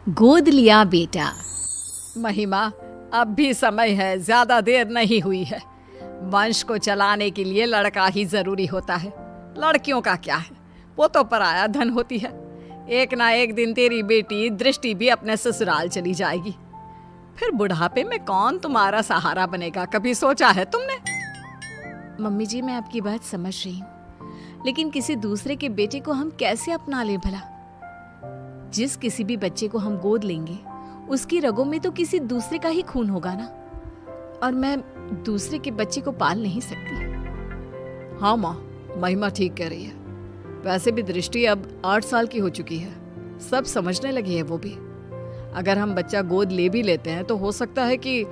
गोद लिया बेटा। महिमा, अब भी समय है, ज्यादा देर नहीं हुई है। वंश को चलाने के लिए लड़का ही जरूरी होता है। लड़कियों का क्या है, वो तो पराया धन होती है। एक ना एक दिन तेरी बेटी दृष्टि भी अपने ससुराल चली जाएगी। फिर बुढ़ापे में कौन तुम्हारा सहारा बनेगा, कभी सोचा है तुमने? मम्मी जी, मैं आपकी बात समझ रही हूँ, लेकिन किसी दूसरे के बेटे को हम कैसे अपना लें भला? जिस किसी भी बच्चे को हम गोद लेंगे उसकी रगों में तो किसी दूसरे का ही खून होगा ना, और मैं दूसरे के बच्चे को पाल नहीं सकती। हाँ माँ, महिमा ठीक कह रही है। वैसे भी दृष्टि अब 8 साल की हो चुकी है, सब समझने लगी है वो भी। अगर हम बच्चा गोद ले भी लेते हैं तो हो सकता है कि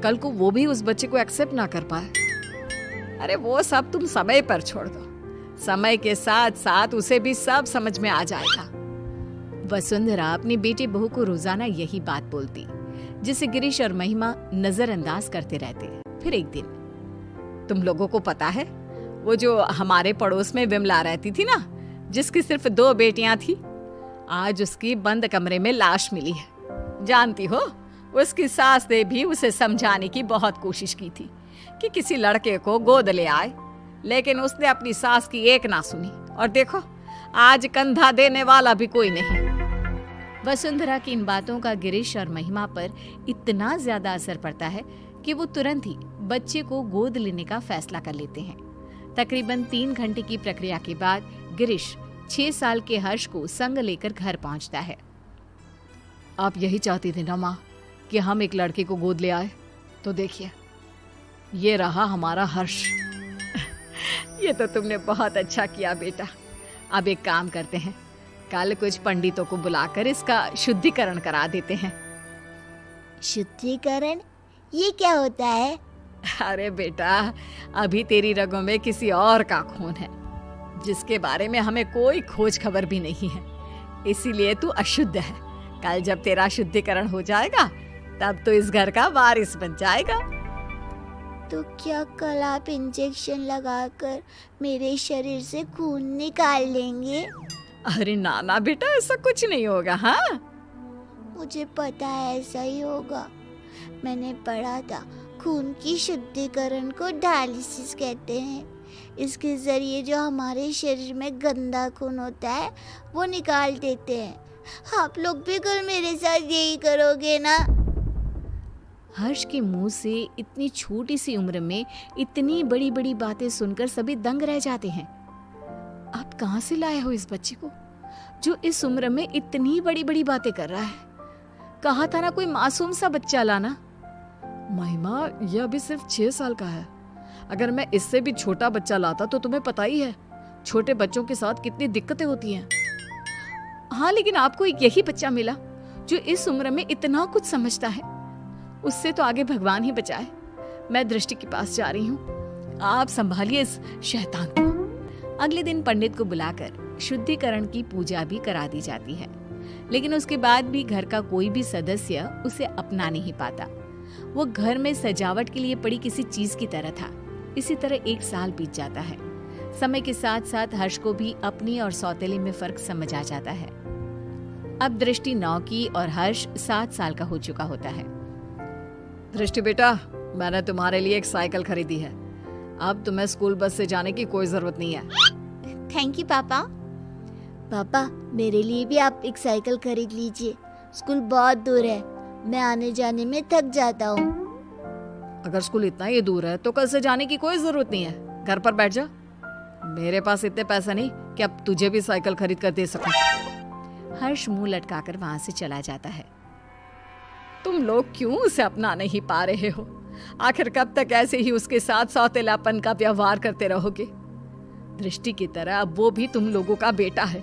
कल को वो भी उस बच्चे को एक्सेप्ट ना कर पाए। अरे वो सब तुम समय पर छोड़ दो, समय के साथ साथ उसे भी सब समझ में आ जाएगा। वसुंधरा अपनी बेटी बहू को रोजाना यही बात बोलती, जिसे गिरीश और महिमा नजरअंदाज करते रहते। फिर एक दिन, तुम लोगों को पता है वो जो हमारे पड़ोस में विमला रहती थी ना, जिसकी सिर्फ 2 बेटियां थी, आज उसकी बंद कमरे में लाश मिली है। जानती हो, उसकी सास ने भी उसे समझाने की बहुत कोशिश की थी कि किसी लड़के को गोद ले आए, लेकिन उसने अपनी सास की एक ना सुनी, और देखो आज कंधा देने वाला भी कोई नहीं। वसुंधरा की इन बातों का गिरीश और महिमा पर इतना ज्यादा असर पड़ता है कि वो तुरंत ही बच्चे को गोद लेने का फैसला कर लेते हैं। तकरीबन 3 घंटे की प्रक्रिया के बाद गिरीश 6 साल के हर्ष को संग लेकर घर पहुंचता है। आप यही चाहती थी ना माँ कि हम एक लड़के को गोद ले आए? तो देखिए, ये रहा हमारा हर्ष। ये तो तुमने बहुत अच्छा किया बेटा। अब एक काम करते हैं, कल कुछ पंडितों को बुलाकर इसका शुद्धिकरण करा देते हैं। शुद्धिकरण? ये क्या होता है? अरे बेटा, अभी तेरी रगों में किसी और का खून है, जिसके बारे में हमें कोई खोज खबर भी नहीं है, इसीलिए तू अशुद्ध है। कल जब तेरा शुद्धिकरण हो जाएगा तब तो इस घर का वारिस बन जाएगा। तो क्या कल आप इंजेक्शन लगाकर मेरे शरीर से खून निकाल लेंगे? अरे ना ना बेटा, ऐसा कुछ नहीं होगा। हाँ, मुझे पता है ऐसा ही होगा। मैंने पढ़ा था खून की शुद्धिकरण को डायलिसिस कहते हैं। इसके जरिए जो हमारे शरीर में गंदा खून होता है वो निकाल देते हैं। आप लोग भी कल मेरे साथ यही करोगे ना? हर्ष के मुंह से इतनी छोटी सी उम्र में इतनी बड़ी बड़ी बातें सुनकर सभी दंग रह जाते हैं। आप कहां से लाए हो इस बच्चे को जो इस उम्र में इतनी बड़ी बड़ी बातें कर रहा है? कहा था ना कोई मासूम सा बच्चा लाना। महिमा, यह अभी सिर्फ 6 साल का है। अगर मैं इससे भी छोटा बच्चा लाता तो तुम्हें पता ही है छोटे बच्चों के साथ कितनी दिक्कतें होती हैं। हाँ, लेकिन आपको एक यही बच्चा मिला जो इस उम्र में इतना कुछ समझता है। उससे तो आगे भगवान ही बचाए। मैं दृष्टि के पास जा रही हूँ, आप संभालिए इस शैतान को। अगले दिन पंडित को बुलाकर शुद्धिकरण की पूजा भी करा दी जाती है, लेकिन उसके बाद भी घर का कोई भी सदस्य उसे अपना नहीं पाता। वो घर में सजावट के लिए पड़ी किसी चीज की तरह था। इसी तरह 1 साल बीत जाता है। समय के साथ साथ हर्ष को भी अपनी और सौतेले में फर्क समझ आ जाता है। अब दृष्टि 9 की और हर्ष 7 साल का हो चुका होता है। दृष्टि बेटा, मैंने तुम्हारे लिए एक साइकिल खरीदी है। अब तुम्हें स्कूल बस से जाने की कोई जरूरत नहीं है। थैंक यू पापा। पापा, मेरे लिए भी आप एक साइकिल खरीद लीजिए। स्कूल बहुत दूर है, मैं आने जाने में थक जाता हूँ। अगर स्कूल इतना ही दूर है तो कल से जाने की कोई जरूरत नहीं है, घर पर बैठ जा। मेरे पास इतने पैसे नहीं कि अब तुझे भी साइकिल खरीद कर दे सकूं। हर्ष मुंह लटकाकर वहां से चला जाता है। तुम लोग क्यों उसे अपना नहीं पा रहे हो? आखिर कब तक ऐसे ही उसके साथ सौतेलापन का व्यवहार करते रहोगे? दृष्टि की तरह अब वो भी तुम लोगों का बेटा है।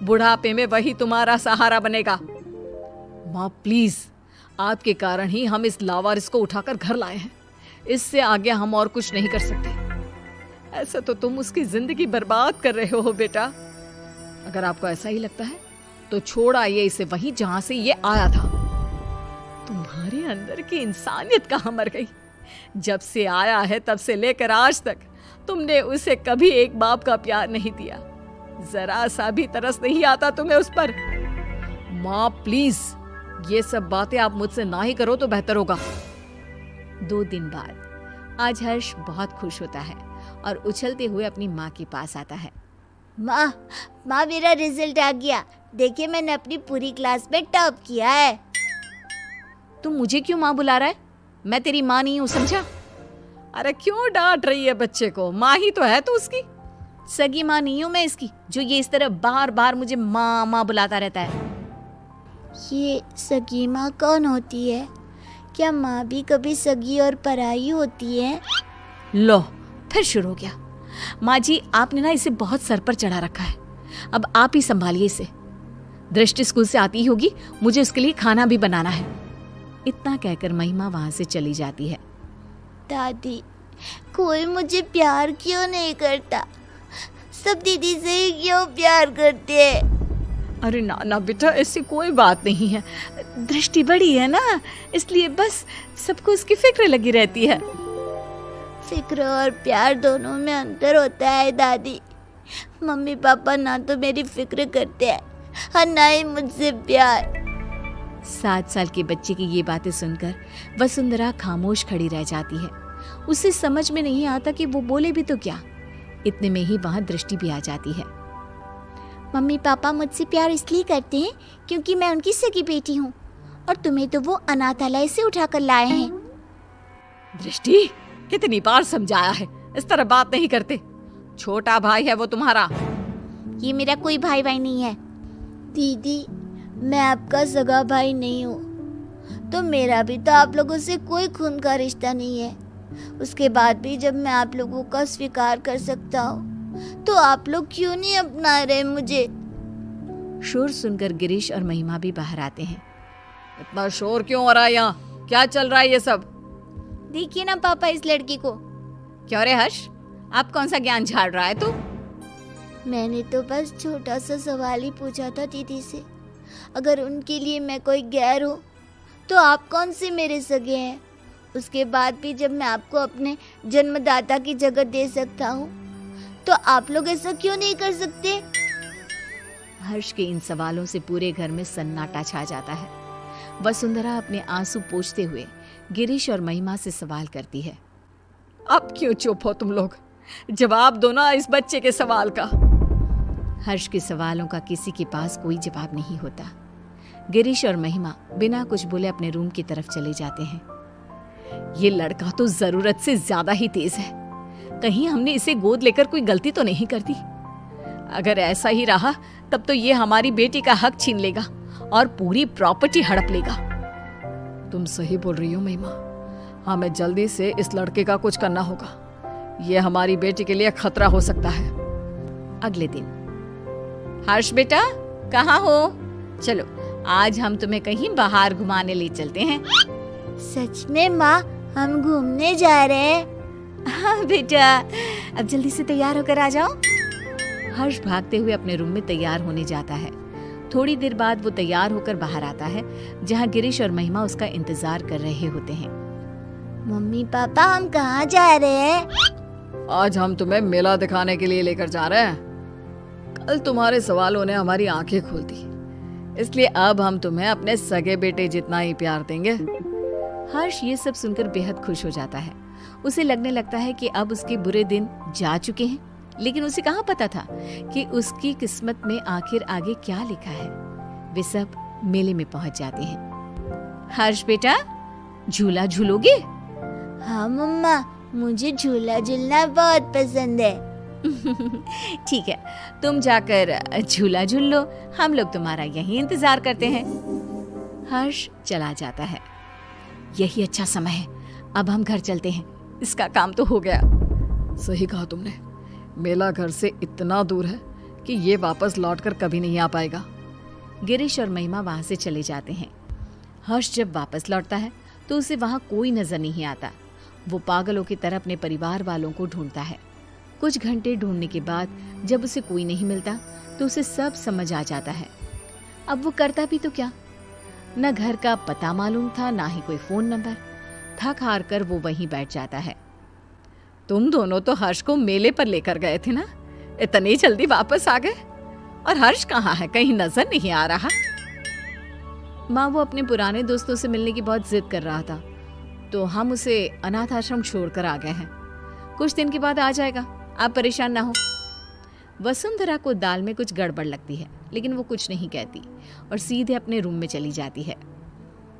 बुढ़ापे में वही तुम्हारा सहारा बनेगा। माँ प्लीज, आपके कारण ही हम इस लावारिस को उठाकर घर लाए हैं। इससे आगे हम और कुछ नहीं कर सकते। ऐसा तो तुम उसकी जिंदगी बर्बाद कर रहे हो बेटा। अगर आपको ऐसा ही लगता है तो छोड़ आइए इसे वहीं जहां से ये आया था। तुम्हारे अंदर की इंसानियत कहाँ मर गई? जब से आया है तब से लेकर आज तक तुमने उसे कभी एक बाप का प्यार नहीं दिया। जरा सा भी तरस नहीं आता तुम्हें उस पर। माँ प्लीज, ये सब बातें आप मुझसे ना ही करो तो बेहतर होगा। 2 दिन बाद आज हर्ष बहुत खुश होता है और उछलते हुए अपनी माँ के पास आता है। माँ माँ, मेरा रिजल्ट आ गया। देखिए, मैंने अपनी पूरी क्लास में टॉप किया है। तुम मुझे क्यों माँ बुला रहा है? मैं तेरी माँ नहीं हूँ, समझा? अरे क्यों डांट रही है बच्चे को? माँ ही तो है तू उसकी। सगी माँ नहीं हूँ मैं इसकी, जो ये इस तरह बार बार मुझे माँ माँ बुलाता रहता है। ये सगी माँ कौन होती है? क्या माँ भी कभी सगी और पराई होती है? लो, फिर शुरू हो गया। माँ जी, आपने ना इसे बहुत सर पर चढ़ा रखा है। अब आप ही संभालिए इसे। दृष्टि स्कूल से आती ही होगी, मुझे उसके लिए खाना भी बनाना है। इतना कहकर महिमा वहां से चली जाती है। दादी, कोई मुझे प्यार क्यों नहीं करता? सब दीदी से ही क्यों प्यार करते हैं? अरे ना ना बेटा, ऐसी कोई बात नहीं है। दृष्टि बड़ी है ना, इसलिए बस सबको उसकी फिक्र लगी रहती है। फिक्र और प्यार दोनों में अंतर होता है दादी। मम्मी पापा ना तो मेरी फिक्र करते हैं और ना ही मुझसे प्यार। 7 साल के बच्चे की ये बातें सुनकर वसुंधरा खामोश खड़ी रह जाती है। उसे समझ में नहीं आता कि वो बोले भी तो क्या। इतने में ही वहां दृष्टि भी आ जाती है। मम्मी पापा मुझसे प्यार इसलिए करते हैं क्योंकि मैं उनकी सगी बेटी हूँ, और तुम्हें तो वो अनाथालय से उठाकर लाए हैं। दृष्टि, कितनी बार समझाया है, इस तरह बात नहीं करते। छोटा भाई है वो तुम्हारा। ये मेरा कोई भाई भाई नहीं है। दीदी, मैं आपका सगा भाई नहीं हूँ, तो मेरा भी तो आप लोगों से कोई खून का रिश्ता नहीं है। उसके बाद भी जब मैं आप लोगों का स्वीकार कर सकता हूँ, तो आप लोग क्यों नहीं अपना रहे मुझे? शोर सुनकर गिरीश और महिमा भी बाहर आते हैं। इतना शोर क्यों हो रहा है यहाँ? क्या चल रहा है ये सब? देखिए ना पापा इस लड़की को। क्यों रे हर्ष, आप कौन सा ज्ञान झाड़ रहा है तू? मैंने तो बस छोटा सा सवाल ही पूछा था दीदी से। अगर उनके लिए मैं कोई गैर हूँ, तो आप कौन से मेरे सगे हैं? उसके बाद भी जब मैं आपको अपने जन्मदाता की जगह दे सकता हूँ, तो आप लोग ऐसा क्यों नहीं कर सकते? हर्ष के इन सवालों से पूरे घर में सन्नाटा छा जाता है। वसुंधरा अपने आंसू पोंछते हुए गिरीश और महिमा से सवाल करती है। अब क्यों चुप हो तुम लोग? जवाब दो ना इस बच्चे के सवाल का। हर्ष के सवालों का किसी के पास कोई जवाब नहीं होता। गिरीश और महिमा बिना कुछ बोले अपने रूम की तरफ चले जाते हैं। ये लड़का तो जरूरत से ज्यादा ही तेज है। कहीं हमने इसे गोद लेकर कोई गलती तो नहीं कर दी? अगर ऐसा ही रहा तब तो ये हमारी बेटी का हक छीन लेगा और पूरी प्रॉपर्टी हड़प लेगा। तुम सही बोल रही हो महिमा। हमें जल्दी से इस लड़के का कुछ करना होगा। ये हमारी बेटी के लिए खतरा हो सकता है। अगले दिन, हर्ष बेटा कहाँ हो? चलो आज हम तुम्हें कहीं बाहर घुमाने ले चलते हैं। सच में माँ, हम घूमने जा रहे हैं? हाँ बेटा, अब जल्दी से तैयार होकर आ जाओ। हर्ष भागते हुए अपने रूम में तैयार होने जाता है। थोड़ी देर बाद वो तैयार होकर बाहर आता है, जहाँ गिरीश और महिमा उसका इंतजार कर रहे होते हैं। मम्मी पापा, हम कहाँ जा रहे हैं? आज हम तुम्हें मेला दिखाने के लिए लेकर जा रहे हैं। कल तुम्हारे सवालों ने हमारी आंखें खोल दी, इसलिए अब हम तुम्हें अपने सगे बेटे जितना ही प्यार देंगे। हर्ष ये सब सुनकर बेहद खुश हो जाता है। उसे लगने लगता है कि अब उसके बुरे दिन जा चुके हैं, लेकिन उसे कहाँ पता था कि उसकी किस्मत में आखिर आगे क्या लिखा है। वे सब मेले में पहुंच जाते हैं। हर्ष बेटा, झूला झूलोगे? हाँ मम्मा, मुझे झूला झूलना बहुत पसंद है। ठीक है, तुम जाकर झूला झूल लो, हम लोग तुम्हारा यहीं इंतजार करते हैं। हर्ष चला जाता है। यही अच्छा समय है, अब हम घर चलते हैं, इसका काम तो हो गया। सही कहा तुमने। मेला घर से इतना दूर है कि ये वापस लौटकर कभी नहीं आ पाएगा। गिरीश और महिमा वहां से चले जाते हैं। हर्ष जब वापस लौटता है तो उसे वहां कोई नजर नहीं आता। वो पागलों की तरह अपने परिवार वालों को ढूंढता है। कुछ घंटे ढूंढने के बाद जब उसे कोई नहीं मिलता तो उसे सब समझ आ जाता है। अब वो करता भी तो क्या? न घर का पता मालूम था, ना ही कोई फोन नंबर। थक हार कर वो वहीं बैठ जाता है। तुम दोनों तो हर्ष को मेले पर लेकर गए थे ना, इतनी जल्दी वापस आ गए? और हर्ष कहाँ है? कहीं नजर नहीं आ रहा। माँ, वो अपने पुराने दोस्तों से मिलने की बहुत जिद कर रहा था, तो हम उसे अनाथ आश्रम छोड़कर आ गए हैं। कुछ दिन के बाद आ जाएगा, आप परेशान ना हो। वसुंधरा को दाल में कुछ गड़बड़ लगती है, लेकिन वो कुछ नहीं कहती और सीधे अपने रूम में चली जाती है।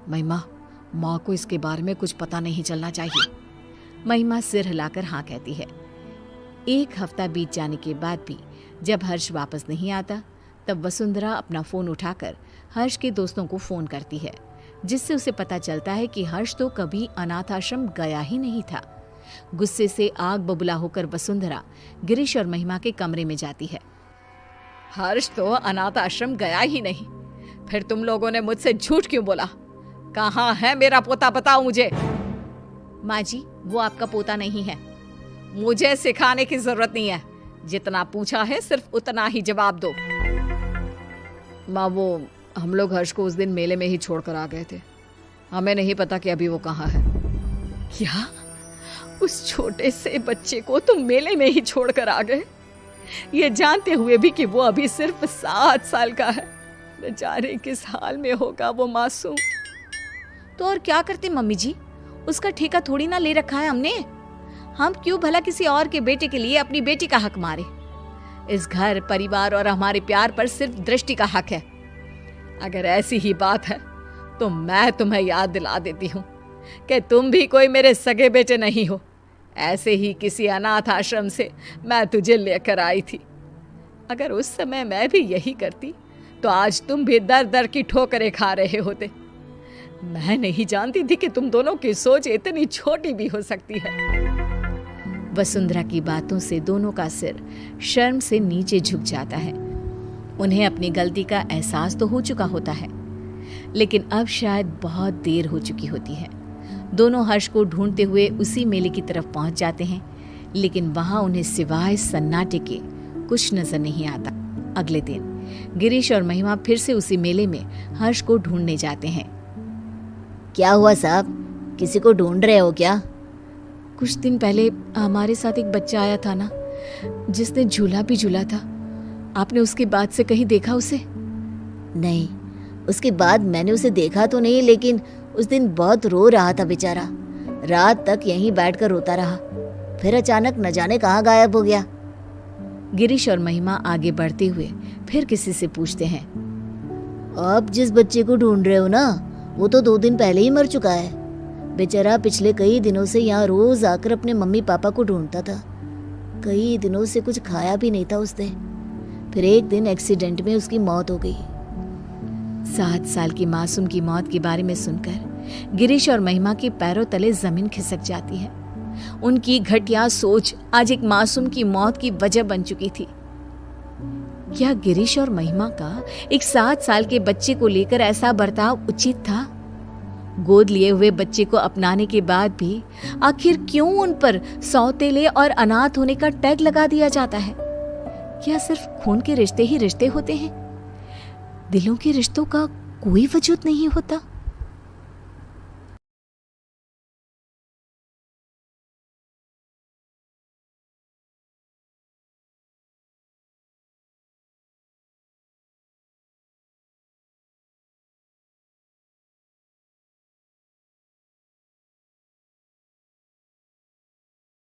महिमा, माँ को इसके बारे में कुछ पता नहीं चलना चाहिए। महिमा सिर हिलाकर हाँ कहती है। एक हफ्ता बीत जाने के बाद भी जब हर्ष वापस नहीं आता, तब वसुंधरा अपना फोन उठाकर हर्ष के दोस्तों को फोन करती है, जिससे उसे पता चलता है कि हर्ष तो कभी अनाथ आश्रम गया ही नहीं था। गुस्से से आग बबूला होकर वसुंधरा गिरीश और महिमा के कमरे में जाती है। हर्ष तो अनाथ आश्रम गया ही नहीं, फिर तुम लोगों ने मुझसे झूठ क्यों बोला? कहाँ है मेरा पोता, बताओ मुझे। माँ जी, वो आपका पोता नहीं है। मुझे सिखाने की जरूरत नहीं है, जितना पूछा है सिर्फ उतना ही जवाब दो। माँ, वो हम लोग हर्ष को उस दिन मेले में ही छोड़कर आ गए थे, हमें नहीं पता कि अभी वो कहाँ है। क्या? उस छोटे से बच्चे को तुम मेले में ही छोड़कर आ गए, ये जानते हुए भी कि वो अभी सिर्फ 7 साल का है? बेचारे किस हाल में होगा वो मासूम। तो और क्या करते मम्मी जी, उसका ठेका थोड़ी ना ले रखा है हमने। हम क्यों भला किसी और के बेटे के लिए अपनी बेटी का हक मारे? इस घर, परिवार और हमारे प्यार पर सिर्फ दृष्टि का हक है। अगर ऐसी ही बात है तो मैं तुम्हें याद दिला देती हूँ कि तुम भी कोई मेरे सगे बेटे नहीं हो। ऐसे ही किसी अनाथ आश्रम से मैं तुझे लेकर आई थी। अगर उस समय मैं भी यही करती तो आज तुम भी दर दर की ठोकरें खा रहे होते। मैं नहीं जानती थी कि तुम दोनों की सोच इतनी छोटी भी हो सकती है। वसुंधरा की बातों से दोनों का सिर शर्म से नीचे झुक जाता है। उन्हें अपनी गलती का एहसास तो हो चुका होता है, लेकिन अब शायद बहुत देर हो चुकी होती है। दोनों हर्ष को ढूंढते हुए उसी मेले की तरफ पहुंच जाते हैं, लेकिन वहां उन्हें सिवाय सन्नाटे के कुछ नजर नहीं आता। अगले दिन गिरीश और महिमा फिर से उसी मेले में हर्ष को ढूंढने जाते हैं। क्या हुआ साहब, किसी को ढूंढ रहे हो क्या? कुछ दिन पहले हमारे साथ एक बच्चा आया था ना, जिसने झूला भी झूला था। आपने उसके बाद से कहीं देखा उसे? नहीं, उसके बाद मैंने उसे देखा तो नहीं, लेकिन उस दिन बहुत रो रहा था बेचारा। रात तक यहीं बैठकर रोता रहा, फिर अचानक न जाने कहाँ गायब हो गया। गिरीश और महिमा आगे बढ़ते हुए फिर किसी से पूछते हैं। आप जिस बच्चे को ढूंढ रहे हो ना, वो तो 2 दिन पहले ही मर चुका है। बेचारा पिछले कई दिनों से यहाँ रोज आकर अपने मम्मी पापा को ढूंढता था। कई दिनों से कुछ खाया भी नहीं था उसने। फिर एक दिन एक्सीडेंट में उसकी मौत हो गई। 7 साल की मासूम की मौत के बारे में सुनकर गिरीश और महिमा के पैरों तले जमीन खिसक जाती है। उनकी घटिया सोच आज एक मासूम की मौत की वजह बन चुकी थी। क्या गिरीश और महिमा का एक 7 साल के बच्चे को लेकर ऐसा बर्ताव उचित था? गोद लिए हुए बच्चे को अपनाने के बाद भी आखिर क्यों उन पर सौतेले और अनाथ होने का टैग लगा दिया जाता है? क्या सिर्फ खून के रिश्ते ही रिश्ते होते हैं? दिलों के रिश्तों का कोई वजूद नहीं होता?